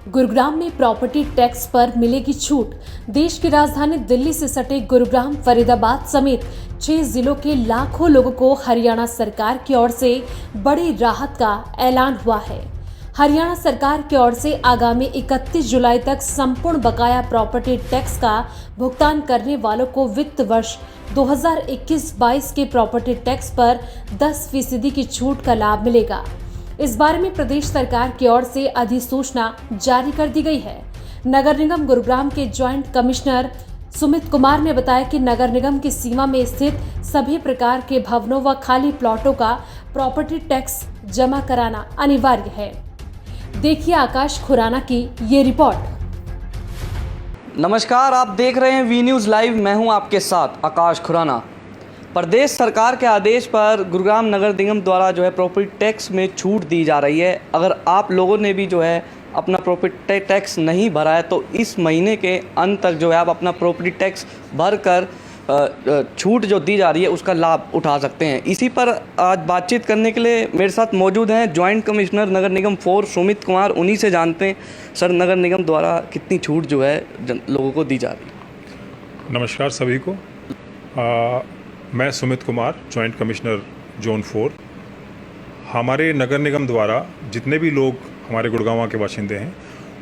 गुरुग्राम में property tax पर मिलेगी छूट। देश की राजधानी दिल्ली से सटे गुरुग्राम, फरीदाबाद समेत 6 जिलों के लाखों लोगों को हरियाणा सरकार की ओर से बड़ी राहत का ऐलान हुआ है। हरियाणा सरकार की ओर से आगामी 31 जुलाई तक संपूर्ण बकाया प्रॉपर्टी टैक्स का भुगतान करने वालों को वित्त वर्ष 2021-22 के प्रॉपर्टी टैक्स पर 10% की छूट का लाभ मिलेगा। इस बारे में प्रदेश सरकार की ओर से अधिसूचना जारी कर दी गई है। नगर निगम गुरुग्राम के ज्वाइंट कमिश्नर सुमित कुमार ने बताया कि नगर निगम की सीमा में स्थित सभी प्रकार के भवनों व खाली प्लॉटों का प्रॉपर्टी टैक्स जमा कराना अनिवार्य है। देखिए आकाश खुराना की ये रिपोर्ट। नमस्कार, आप देख रहे हैं वी न्यूज़ लाइव। मैं हूं आपके साथ आकाश खुराना। प्रदेश सरकार के आदेश पर गुरुग्राम नगर निगम द्वारा जो है प्रॉपर्टी टैक्स में छूट दी जा रही है। अगर आप लोगों ने भी जो है अपना प्रॉपर्टी टैक्स नहीं भरा है तो इस महीने के अंत तक जो है आप अपना प्रॉपर्टी टैक्स भर कर छूट जो दी जा रही है उसका लाभ उठा सकते हैं। इसी पर आज बातचीत करने के लिए मेरे साथ मौजूद हैं ज्वाइंट कमिश्नर नगर निगम 4 सुमित कुमार। उन्हीं से जानते हैं सर, नगर निगम द्वारा कितनी छूट जो है लोगों को दी जा रही है। नमस्कार सभी को। मैं Sumit Kumar, joint commissioner zone 4। हमारे नगर निगम द्वारा जितने भी लोग हमारे गुड़गांव के बाशिंदे हैं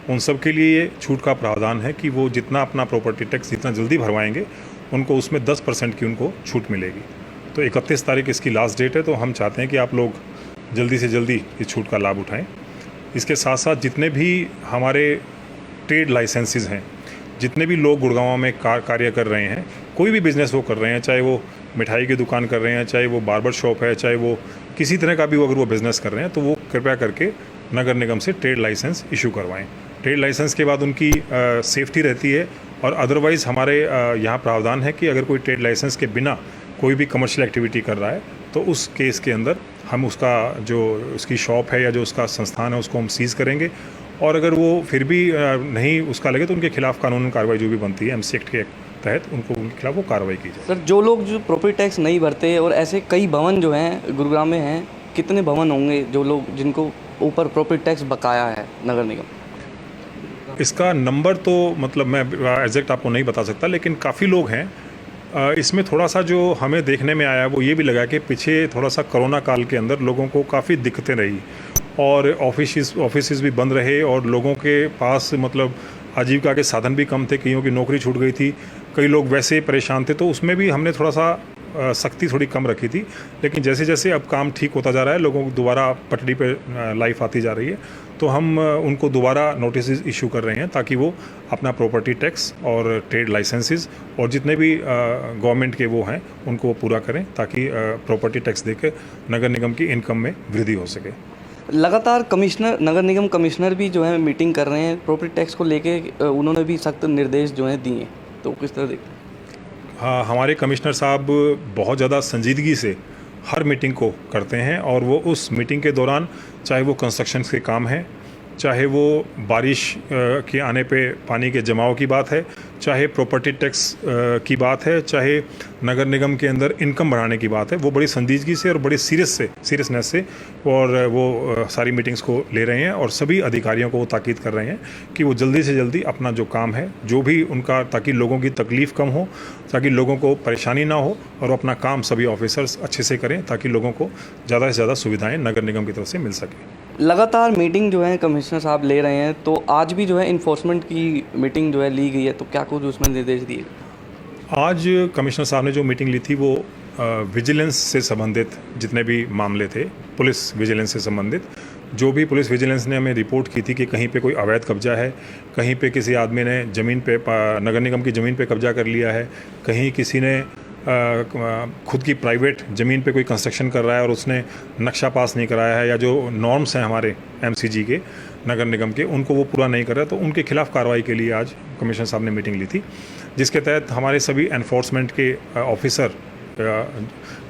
उन सब के लिए ये छूट का प्रावधान है कि वो जितना अपना प्रॉपर्टी टैक्स जितना जल्दी भरवाएंगे उनको उसमें 10% की उनको छूट मिलेगी। तो 31 तारीख इसकी लास्ट डेट है, तो हम चाहते हैं कि आप लोग जल्दी से जल्दी इस छूट का लाभ उठाएं। इसके साथ साथ जितने भी हमारे ट्रेड लाइसेंसेस हैं, जितने भी लोग गुड़गांव में कार्य कर रहे हैं, कोई भी बिज़नेस वो कर रहे हैं, चाहे वो मिठाई की दुकान कर रहे हैं, चाहे वो बार्बर शॉप है, चाहे वो किसी तरह का भी अगर वो बिज़नेस कर रहे हैं तो वो कृपया करके नगर निगम से ट्रेड लाइसेंस इशू करवाएं। ट्रेड लाइसेंस के बाद उनकी सेफ्टी रहती है। और अदरवाइज़ हमारे यहाँ प्रावधान है कि अगर कोई ट्रेड लाइसेंस के बिना कोई भी कमर्शियल एक्टिविटी कर रहा है तो उस केस के अंदर हम उसका जो उसकी शॉप है या जो उसका संस्थान है उसको हम सीज़ करेंगे। और अगर वो फिर भी नहीं उसका लगे तो उनके खिलाफ कानूनी कार्रवाई जो भी बनती है एमसी एक्ट के तहत उनके खिलाफ वो कार्रवाई की जाए। सर, जो लोग जो प्रॉपर्टी टैक्स नहीं भरते और ऐसे कई भवन जो हैं गुरुग्राम में हैं, कितने भवन होंगे जो लोग जिनको ऊपर प्रॉपर्टी टैक्स बकाया है नगर निगम? इसका नंबर तो मतलब मैं एग्जैक्ट आपको नहीं बता सकता, लेकिन काफ़ी लोग हैं। इसमें थोड़ा सा जो हमें देखने में आया वो ये भी लगा कि पीछे थोड़ा सा कोरोना काल के अंदर लोगों को काफ़ी दिक्कतें रही और ऑफिस भी बंद रहे और लोगों के पास मतलब आजीविका के साधन भी कम थे, कईयों की नौकरी छूट गई थी, कई लोग वैसे परेशान थे। तो उसमें भी हमने थोड़ा सा सख्ती थोड़ी कम रखी थी। लेकिन जैसे जैसे अब काम ठीक होता जा रहा है, लोगों को दोबारा पटरी पे लाइफ आती जा रही है, तो हम उनको दोबारा नोटिस इशू कर रहे हैं ताकि वो अपना प्रॉपर्टी टैक्स और ट्रेड लाइसेंसेस और जितने भी गवर्नमेंट के वो हैं उनको वो पूरा करें ताकि प्रॉपर्टी टैक्स देकर नगर निगम की इनकम में वृद्धि हो सके। लगातार नगर निगम कमिश्नर भी जो है मीटिंग कर रहे हैं प्रॉपर्टी टैक्स को लेके, उन्होंने भी सख्त निर्देश जो हैं दिए, तो किस तरह देखते हैं? हाँ, हमारे कमिश्नर साहब बहुत ज़्यादा संजीदगी से हर मीटिंग को करते हैं और वो उस मीटिंग के दौरान चाहे वो कंस्ट्रक्शन के काम है, चाहे वो बारिश के आने पे पानी के जमाव की बात है, चाहे प्रॉपर्टी टैक्स की बात है, चाहे नगर निगम के अंदर इनकम बढ़ाने की बात है, वो बड़ी संजीदगी से और बड़ी सीरियसनेस से और वो सारी मीटिंग्स को ले रहे हैं और सभी अधिकारियों को वो ताकीद कर रहे हैं कि वो जल्दी से जल्दी अपना जो काम है जो भी उनका, ताकि लोगों की तकलीफ़ कम हो, ताकि लोगों को परेशानी ना हो और अपना काम सभी ऑफिसर्स अच्छे से करें ताकि लोगों को ज़्यादा से ज़्यादा सुविधाएँ नगर निगम की तरफ से मिल सकें। लगातार मीटिंग जो है कमिश्नर साहब ले रहे हैं, तो आज भी जो है इन्फोर्समेंट की मीटिंग जो है ली गई है, तो क्या कुछ उसमें निर्देश दिए? आज कमिश्नर साहब ने जो मीटिंग ली थी वो विजिलेंस से संबंधित जितने भी मामले थे, पुलिस विजिलेंस से संबंधित जो भी पुलिस विजिलेंस ने हमें रिपोर्ट की थी कि कहीं पे कोई अवैध कब्जा है, कहीं पे किसी आदमी ने ज़मीन पे नगर निगम की ज़मीन पे कब्जा कर लिया है, कहीं किसी ने खुद की प्राइवेट ज़मीन पे कोई कंस्ट्रक्शन कर रहा है और उसने नक्शा पास नहीं कराया है, या जो नॉर्म्स हैं हमारे एमसीजी के नगर निगम के उनको वो पूरा नहीं कर रहा है, तो उनके खिलाफ कार्रवाई के लिए आज कमिश्नर साहब ने मीटिंग ली थी, जिसके तहत हमारे सभी एनफोर्समेंट के ऑफिसर,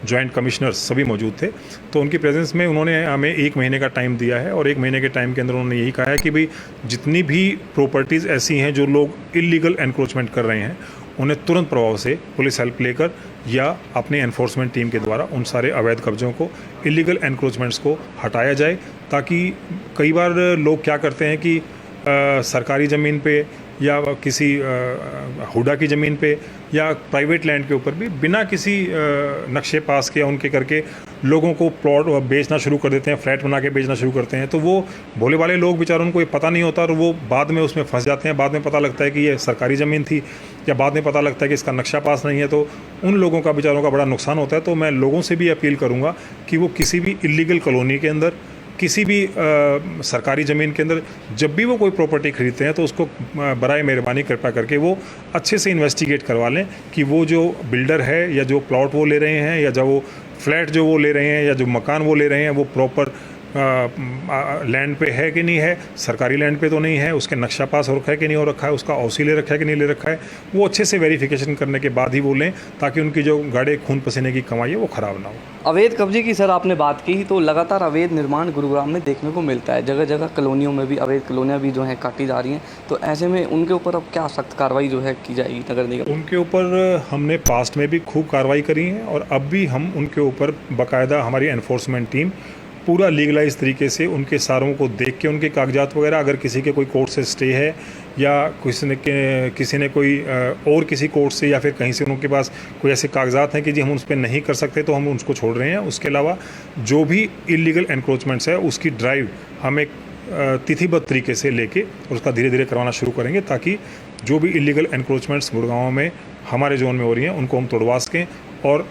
जॉइंट कमिश्नर्स सभी मौजूद थे। तो उनकी प्रेजेंस में उन्होंने हमें 1 महीने का टाइम दिया है और 1 महीने के टाइम के अंदर उन्होंने यही कहा है कि भाई जितनी भी प्रॉपर्टीज़ ऐसी हैं जो लोग इलीगल एनक्रोचमेंट कर रहे हैं उन्हें तुरंत प्रभाव से पुलिस हेल्प लेकर या अपनी एनफोर्समेंट टीम के द्वारा उन सारे अवैध कब्जों को, इलीगल एनक्रोचमेंट्स को हटाया जाए, ताकि कई बार लोग क्या करते हैं कि सरकारी ज़मीन पे या किसी हुडा की ज़मीन पे या प्राइवेट लैंड के ऊपर भी बिना किसी नक्शे पास किया उनके करके लोगों को प्लॉट बेचना शुरू कर देते हैं, फ्लैट बना के बेचना शुरू करते हैं। तो वो भोले वाले लोग बेचारों को ये पता नहीं होता और वो बाद में उसमें फंस जाते हैं। बाद में पता लगता है कि ये सरकारी ज़मीन थी या बाद में पता लगता है कि इसका नक्शा पास नहीं है, तो उन लोगों का बेचारों का बड़ा नुकसान होता है। तो मैं लोगों से भी अपील करूँगा कि वो किसी भी इलीगल कॉलोनी के अंदर, किसी भी सरकारी ज़मीन के अंदर जब भी वो कोई प्रॉपर्टी खरीदते हैं तो उसको बराए मेहरबानी कृपा करके वो अच्छे से इन्वेस्टिगेट करवा लें कि वो जो बिल्डर है या जो प्लॉट वो ले रहे हैं या जो वो फ्लैट जो वो ले रहे हैं या जो मकान वो ले रहे हैं वो प्रॉपर लैंड पे है कि नहीं है, सरकारी लैंड पे तो नहीं है, उसके नक्शा पास हो रखा है कि नहीं हो रखा है, उसका औसी ले रखा है कि नहीं ले रखा है, वो अच्छे से वेरिफिकेशन करने के बाद ही वो लें ताकि उनकी जो गाढ़े खून पसीने की कमाई है वो ख़राब ना हो। अवैध कब्जे की सर आपने बात की, तो लगातार अवैध निर्माण गुरुग्राम में देखने को मिलता है। जगह जगह कॉलोनियों में भी अवैध कॉलोनियाँ भी जो हैं काटी जा रही हैं, तो ऐसे में उनके ऊपर अब क्या सख्त कार्रवाई जो है की जाएगी नगर निगम? उनके ऊपर हमने पास्ट में भी खूब कार्रवाई करी है और अब भी हम उनके ऊपर बाकायदा हमारी एनफोर्समेंट टीम पूरा लीगलाइज तरीके से उनके सारों को देख के उनके कागजात वगैरह, अगर किसी के कोई कोर्ट से स्टे है या किसी ने कोई और किसी कोर्ट से या फिर कहीं से उनके पास कोई ऐसे कागजात हैं कि जी हम उस पर नहीं कर सकते तो हम उसको छोड़ रहे हैं। उसके अलावा जो भी इलीगल एनक्रोचमेंट्स है उसकी ड्राइव हम एक तिथिबद्ध तरीके से लेके और उसका धीरे धीरे करवाना शुरू करेंगे ताकि जो भी इलीगल एनक्रोचमेंट्स गुड़गांव में हमारे जोन में हो रही हैं उनको हम तोड़वा सकें और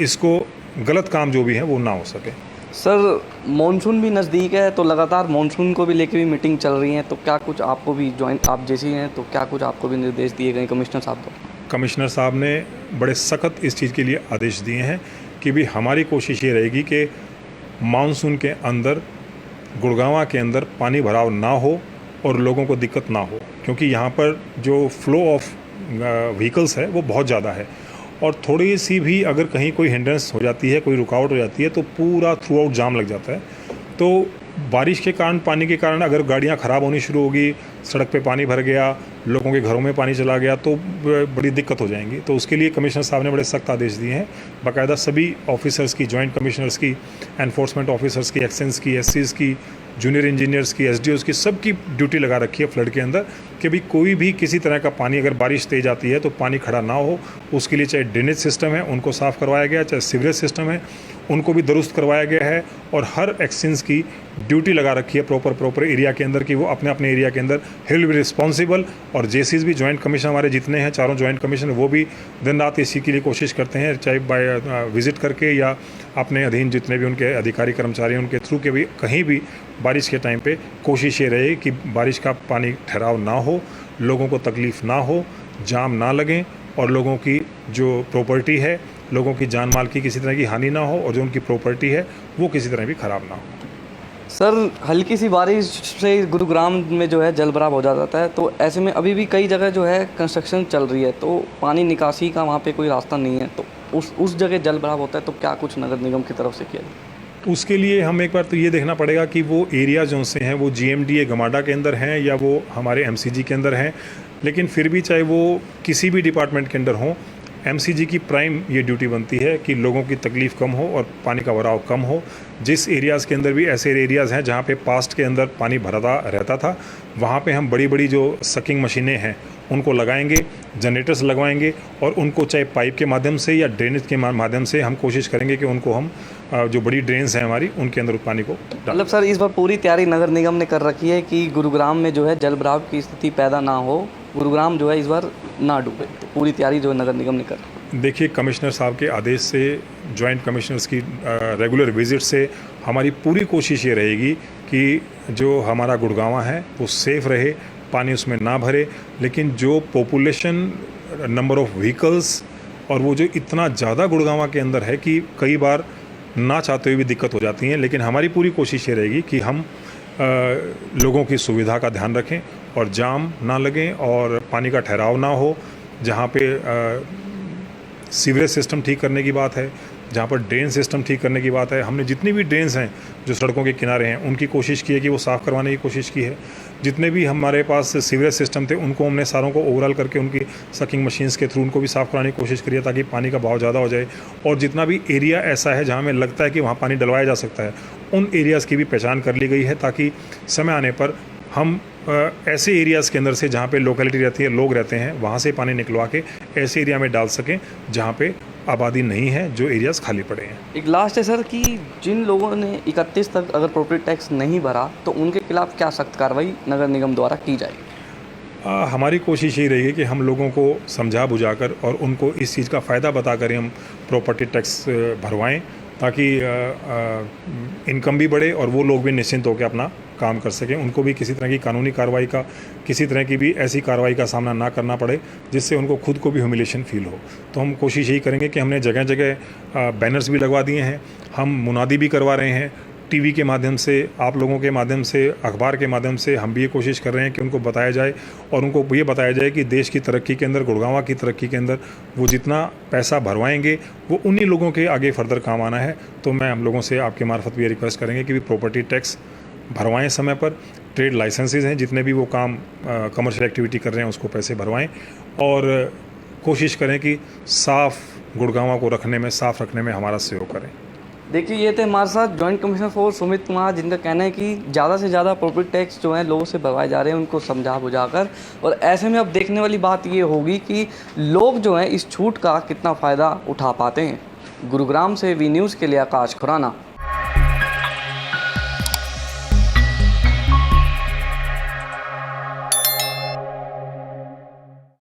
इसको गलत काम जो भी है वो ना हो सके। सर मॉनसून भी नज़दीक है, तो लगातार मॉनसून को भी लेके भी मीटिंग चल रही है, तो क्या कुछ आपको भी आप जैसी हैं तो क्या कुछ आपको भी निर्देश दिए गए कमिश्नर साहब को? कमिश्नर साहब ने बड़े सख्त इस चीज़ के लिए आदेश दिए हैं कि भी हमारी कोशिश ये रहेगी कि मानसून के अंदर गुड़गांव के अंदर पानी भराव ना हो और लोगों को दिक्कत ना हो, क्योंकि यहाँ पर जो फ्लो ऑफ व्हीकल्स है वो बहुत ज़्यादा है और थोड़ी सी भी अगर कहीं कोई हिंड्रेंस हो जाती है, कोई रुकावट हो जाती है तो पूरा थ्रू आउट जाम लग जाता है। तो बारिश के कारण, पानी के कारण अगर गाड़ियाँ ख़राब होनी शुरू होगी, सड़क पे पानी भर गया, लोगों के घरों में पानी चला गया तो बड़ी दिक्कत हो जाएंगी। तो उसके लिए कमिश्नर साहब ने बड़े सख्त आदेश दिए हैं। बाकायदा सभी ऑफिसर्स की, जॉइंट कमिश्नर्स की, एनफोर्समेंट ऑफिसर्स की, एक्सेंस की, एससीज़ की, जूनियर इंजीनियर्स की, एसडीओज़ की, सबकी ड्यूटी लगा रखी है फ्लड के अंदर कि भी कोई भी किसी तरह का पानी अगर बारिश तेज आती है तो पानी खड़ा ना हो। उसके लिए चाहे ड्रेनेज सिस्टम है उनको साफ़ करवाया गया, चाहे सीवरेज सिस्टम है उनको भी दुरुस्त करवाया गया है और हर एक्सेंस की ड्यूटी लगा रखी है प्रॉपर एरिया के अंदर कि वो अपने अपने एरिया के अंदर ही विल बी रिस्पॉन्सिबल। और जेसीज भी, जॉइंट कमीशन हमारे जितने हैं, चारों जॉइंट कमीशन, वो भी दिन रात इसी के लिए कोशिश करते हैं, चाहे बाय विजिट करके या अपने अधीन जितने भी उनके अधिकारी कर्मचारी हैं उनके थ्रू के भी कहीं भी बारिश के टाइम पे कोशिश ये रहे कि बारिश का पानी ठहराव ना हो, लोगों को तकलीफ़ ना हो, जाम ना लगें और लोगों की जो प्रॉपर्टी है, लोगों की जान माल की किसी तरह की हानि ना हो और जो उनकी प्रॉपर्टी है वो किसी तरह भी ख़राब ना हो। सर हल्की सी बारिश से गुरुग्राम में जो है जल भराव हो जाता है, तो ऐसे में अभी भी कई जगह जो है कंस्ट्रक्शन चल रही है तो पानी निकासी का वहाँ पे कोई रास्ता नहीं है, तो उस जगह जल भराव होता है तो क्या कुछ नगर निगम की तरफ से किया जाए? उसके लिए हम एक बार तो ये देखना पड़ेगा कि वो एरिया जो से हैं वो GMDA गमाडा के अंदर हैं या वो हमारे MCG के अंदर हैं, लेकिन फिर भी चाहे वो किसी भी डिपार्टमेंट के अंदर हों, MCG की प्राइम ये ड्यूटी बनती है कि लोगों की तकलीफ़ कम हो और पानी का भराव कम हो। जिस एरियाज़ के अंदर भी ऐसे एरियाज़ हैं जहाँ पे पास्ट के अंदर पानी भरता रहता था, वहाँ पे हम बड़ी बड़ी जो सकिंग मशीनें हैं उनको लगाएंगे, जनरेटर्स लगवाएंगे और उनको चाहे पाइप के माध्यम से या ड्रेनेज के माध्यम से हम कोशिश करेंगे कि उनको हम जो बड़ी ड्रेन्स हैं हमारी उनके अंदर पानी को मतलब सर इस बार पूरी तैयारी नगर निगम ने कर रखी है कि गुरुग्राम में जो है जल भराव की स्थिति पैदा ना हो, गुरुग्राम जो है इस बार ना डूबे, तो पूरी तैयारी जो है नगर निगम ने कर। देखिए, कमिश्नर साहब के आदेश से, जॉइंट कमिश्नर्स की रेगुलर विजिट से हमारी पूरी कोशिश ये रहेगी कि जो हमारा गुड़गांव है वो सेफ़ रहे, पानी उसमें ना भरे, लेकिन जो पॉपुलेशन, नंबर ऑफ़ व्हीकल्स और वो जो इतना ज़्यादा गुड़गांव के अंदर है कि कई बार ना चाहते हुए भी दिक्कत हो जाती है, लेकिन हमारी पूरी कोशिश ये रहेगी कि हम लोगों की सुविधा का ध्यान रखें और जाम ना लगें और पानी का ठहराव ना हो। जहाँ पे सीवरेज सिस्टम ठीक करने की बात है, जहाँ पर ड्रेन सिस्टम ठीक करने की बात है, हमने जितनी भी ड्रेन्स हैं जो सड़कों के किनारे हैं उनकी कोशिश की है कि वो साफ़ करवाने की कोशिश की है। जितने भी हमारे पास सीवरेज सिस्टम थे उनको हमने सारों को ओवरऑल करके उनकी सकिंग मशीन्स के थ्रू उनको भी साफ़ कराने की कोशिश करी है ताकि पानी का बहाव ज़्यादा हो जाए। और जितना भी एरिया ऐसा है जहाँ हमें लगता है कि वहाँ पानी डलवाया जा सकता है, उन एरियाज़ की भी पहचान कर ली गई है ताकि समय आने पर हम ऐसे एरियाज़ के अंदर से जहाँ पे लोकेलिटी रहती है, लोग रहते हैं, वहाँ से पानी निकलवा के ऐसे एरिया में डाल सकें जहाँ पे आबादी नहीं है, जो एरियाज़ खाली पड़े हैं। एक लास्ट है सर कि जिन लोगों ने 31 तक अगर प्रॉपर्टी टैक्स नहीं भरा तो उनके खिलाफ क्या सख्त कार्रवाई नगर निगम द्वारा की जाएगी? हमारी कोशिश यही रहेगी कि हम लोगों को समझा बुझाकर और उनको इस चीज़ का फ़ायदा बताकर हम प्रॉपर्टी टैक्स भरवाएं, ताकि इनकम भी बढ़े और वो लोग भी निश्चिंत होकर अपना काम कर सकें। उनको भी किसी तरह की कानूनी कार्रवाई का, किसी तरह की भी ऐसी कार्रवाई का सामना ना करना पड़े जिससे उनको खुद को भी ह्यूमिलेशन फील हो। तो हम कोशिश यही करेंगे कि हमने जगह जगह बैनर्स भी लगवा दिए हैं, हम मुनादी भी करवा रहे हैं, टीवी के माध्यम से, आप लोगों के माध्यम से, अखबार के माध्यम से हम भी ये कोशिश कर रहे हैं कि उनको बताया जाए और उनको ये बताया जाए कि देश की तरक्की के अंदर, गुड़गांव की तरक्की के अंदर वो जितना पैसा भरवाएंगे वो उन्हीं लोगों के आगे फर्दर काम आना है। तो मैं हम लोगों से आपके मार्फत भी ये रिक्वेस्ट करेंगे कि प्रॉपर्टी टैक्स भरवाएं समय पर। ट्रेड लाइसेंसेज हैं, जितने भी वो काम कमर्शियल एक्टिविटी कर रहे हैं उसको पैसे भरवाएं और कोशिश करें कि साफ़ गुड़गांव को रखने में, साफ़ रखने में हमारा सहयोग करें। देखिए, ये थे हमारे साथ जॉइंट कमिश्नर 4 सुमित कुमार, जिनका कहना है कि ज़्यादा से ज़्यादा प्रॉपर्टी टैक्स जो है लोगों से भरवाए जा रहे हैं, उनको समझा बुझाकर। और ऐसे में अब देखने वाली बात ये होगी कि लोग जो हैं इस छूट का कितना फ़ायदा उठा पाते हैं। गुरुग्राम से वी न्यूज़ के लिए आकाश खुराना।